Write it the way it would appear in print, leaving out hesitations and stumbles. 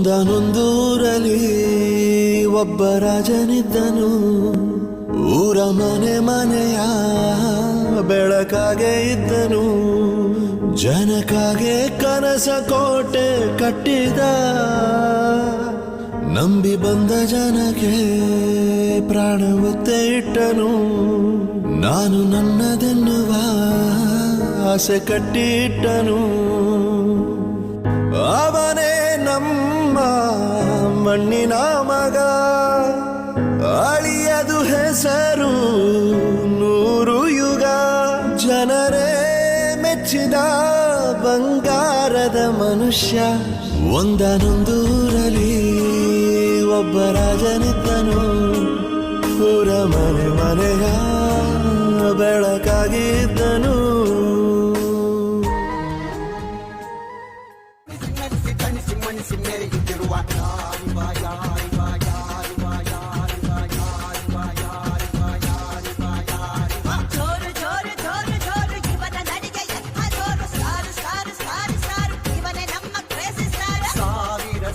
ಒಂದನೊಂದೂರಲ್ಲಿ ಒಬ್ಬ ರಾಜನಿದ್ದನು. ಊರ ಮನೆ ಮನೆಯ ಬೆಳಕಾಗೆ ಇದ್ದನು. ಜನಕಾಗೆ ಕನಸ ಕೋಟೆ ಕಟ್ಟಿದ. ನಂಬಿ ಬಂದ ಜನಕ್ಕೆ ಪ್ರಾಣ ಒತ್ತೆ ಇಟ್ಟನು. ನಾನು ನನ್ನದೆನ್ನುವ ಆಸೆ ಕಟ್ಟಿಟ್ಟನು. ಅವನೇ ನಮ್ಮ ಮಣ್ಣಿನ ಮಗ. ಅಳಿಯದು ಹೆಸರು 100 ಯುಗ. ಜನರೇ ಮೆಚ್ಚಿದ ಬಂಗಾರದ ಮನುಷ್ಯ. ಒಂದನೊಂದೂರಲ್ಲಿ ಒಬ್ಬ ರಾಜನಿದ್ದನು. ಊರ ಮನೆ ಮನೆಯ ಬೆಳಕಾಗಿದ್ದನು. ಸಾವಿರ